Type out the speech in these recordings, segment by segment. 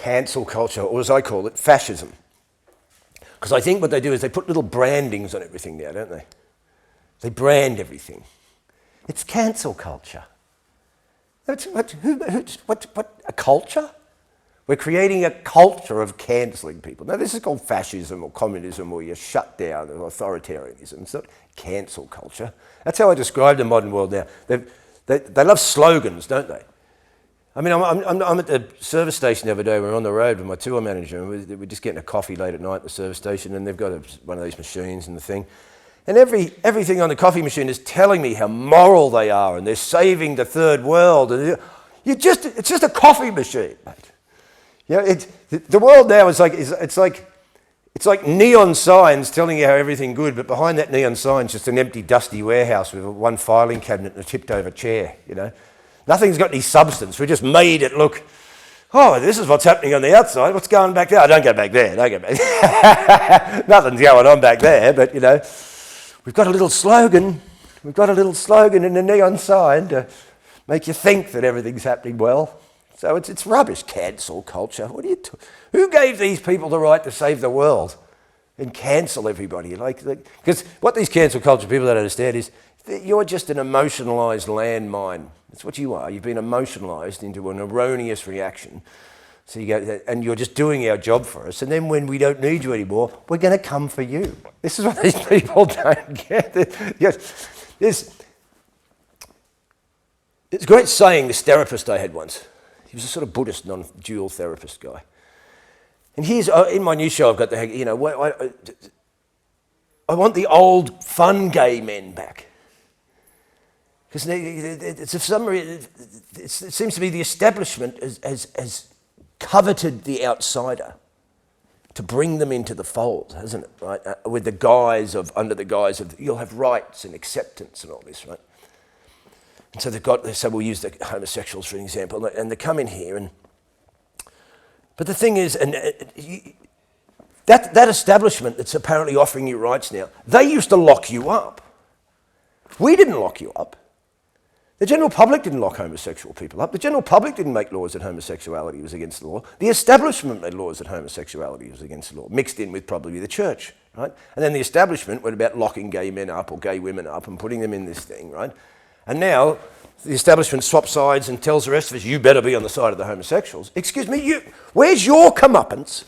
cancel culture, or as I call it, fascism. Because I think what they do is they put little brandings on everything now, don't they? They brand everything. It's cancel culture. What, a culture? We're creating a culture of cancelling people. Now, this is called fascism or communism, or you're shut down, or authoritarianism. It's not cancel culture. That's how I describe the modern world now. They love slogans, don't they? I mean, I'm at the service station the other day. We're on the road with my tour manager, and we're just getting a coffee late at night at the service station, and they've got one of these machines and the thing. And everything on the coffee machine is telling me how moral they are, and they're saving the third world. And it's just a coffee machine, mate. You know, the world now is it's like neon signs telling you how everything good, but behind that neon sign is just an empty, dusty warehouse with one filing cabinet and a tipped-over chair. You know, nothing's got any substance. We just made it look. Oh, this is what's happening on the outside. What's going back there? Oh, don't go back there. Don't go back there. Nothing's going on back there, but you know, we've got a little slogan. We've got a little slogan in the neon sign to make you think that everything's happening well. So it's rubbish, cancel culture. Who gave these people the right to save the world and cancel everybody? Because what these cancel culture people don't understand is that you're just an emotionalised landmine. That's what you are. You've been emotionalised into an erroneous reaction. So you go, and you're just doing our job for us. And then when we don't need you anymore, we're going to come for you. This is what these people don't get. It's a great saying, this therapist I had once. He was a sort of Buddhist, non-dual therapist guy. And here's, in my new show, I've got I want the old fun gay men back. Because it seems to be the establishment has coveted the outsider to bring them into the fold, hasn't it? Right? Under the guise of you'll have rights and acceptance and all this, right? And so we'll use the homosexuals for an example, and they come in here, but the thing is, that establishment that's apparently offering you rights now, they used to lock you up. We didn't lock you up. The general public didn't lock homosexual people up. The general public didn't make laws that homosexuality was against the law. The establishment made laws that homosexuality was against the law, mixed in with probably the church, right? And then the establishment went about locking gay men up or gay women up and putting them in this thing, right? And now the establishment swaps sides and tells the rest of us, you better be on the side of the homosexuals. Excuse me, where's your comeuppance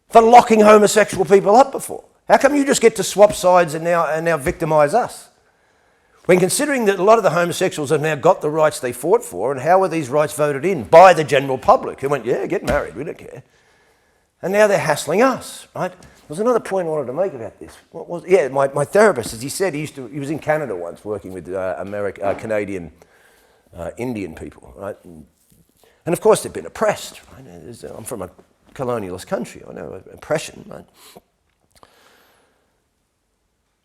for locking homosexual people up before? How come you just get to swap sides and now victimise us? When considering that a lot of the homosexuals have now got the rights they fought for, and how were these rights voted in? By the general public, who went, yeah, get married, we don't care. And now they're hassling us, right? There's another point I wanted to make about this. My therapist, as he said, he was in Canada once working with Canadian Indian people, right? And of course they've been oppressed, right? I'm from a colonialist country, I know oppression, right?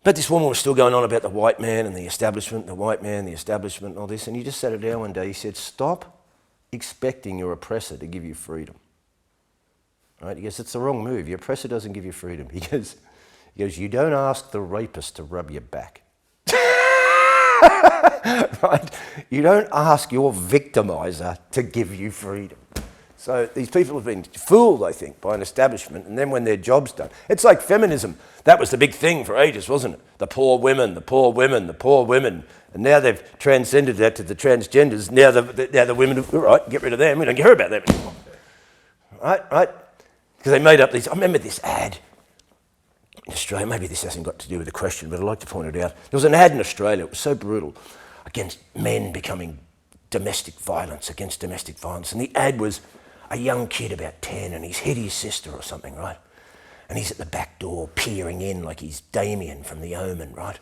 But this woman was still going on about the white man and the establishment, the white man, the establishment and all this, and he just sat her down one day, he said, stop expecting your oppressor to give you freedom. Right? He goes, it's the wrong move. Your oppressor doesn't give you freedom. He goes, you don't ask the rapist to rub your back. Right? You don't ask your victimizer to give you freedom. So these people have been fooled, I think, by an establishment, and then when their job's done. It's like feminism. That was the big thing for ages, wasn't it? The poor women, the poor women, the poor women. And now they've transcended that to the transgenders. Now the women, right, get rid of them. We don't care about them anymore. Right? Because they made up these. I remember this ad in Australia. Maybe this hasn't got to do with the question, but I'd like to point it out. There was an ad in Australia. It was so brutal against men becoming against domestic violence. And the ad was a young kid about 10, and he's hit his sister or something, right? And he's at the back door peering in like he's Damien from The Omen, right?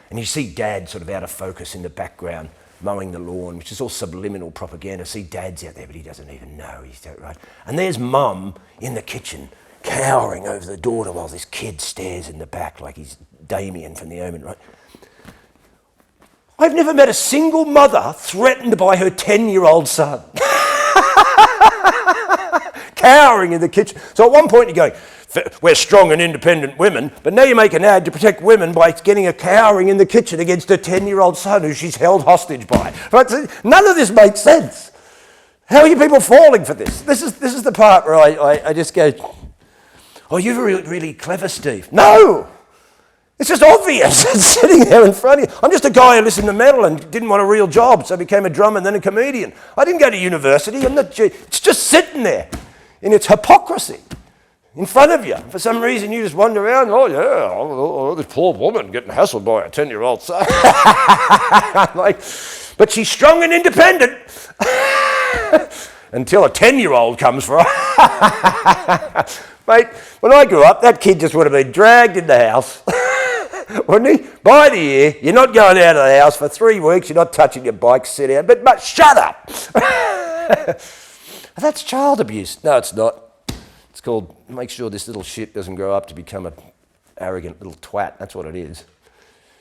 And you see Dad sort of out of focus in the background, mowing the lawn, which is all subliminal propaganda. See Dad's out there, but he doesn't even know he's there, right? And there's Mum in the kitchen, cowering over the daughter while this kid stares in the back like he's Damien from The Omen, right? I've never met a single mother threatened by her 10-year-old son. Cowering in the kitchen. So at one point you're going, we're strong and independent women, but now you make an ad to protect women by getting her cowering in the kitchen against her 10-year-old son who she's held hostage by. Right? So none of this makes sense. How are you people falling for this? This is the part where I just go, oh, you're really clever, Steve. No! It's just obvious. It's sitting there in front of you. I'm just a guy who listened to metal and didn't want a real job, so I became a drummer and then a comedian. I didn't go to university. It's just sitting there in its hypocrisy in front of you. For some reason, you just wander around, oh, yeah, this poor woman getting hassled by a 10-year-old son. Like, but she's strong and independent. Until a 10-year-old comes for her. Mate, when I grew up, that kid just would have been dragged in the house. Wouldn't he? By the ear, you're not going out of the house for 3 weeks, you're not touching your bike, sit down, but shut up! That's child abuse. No, it's not. It's called, make sure this little shit doesn't grow up to become an arrogant little twat. That's what it is.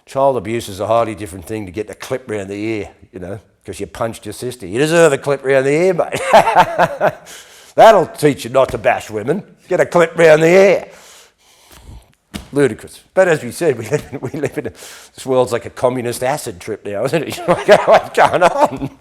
Child abuse is a highly different thing to get a clip round the ear, you know, because you punched your sister. You deserve a clip round the ear, mate. That'll teach you not to bash women. Get a clip round the ear. Ludicrous. But as we said, we live in this world's like a communist acid trip now, isn't it? What's going on?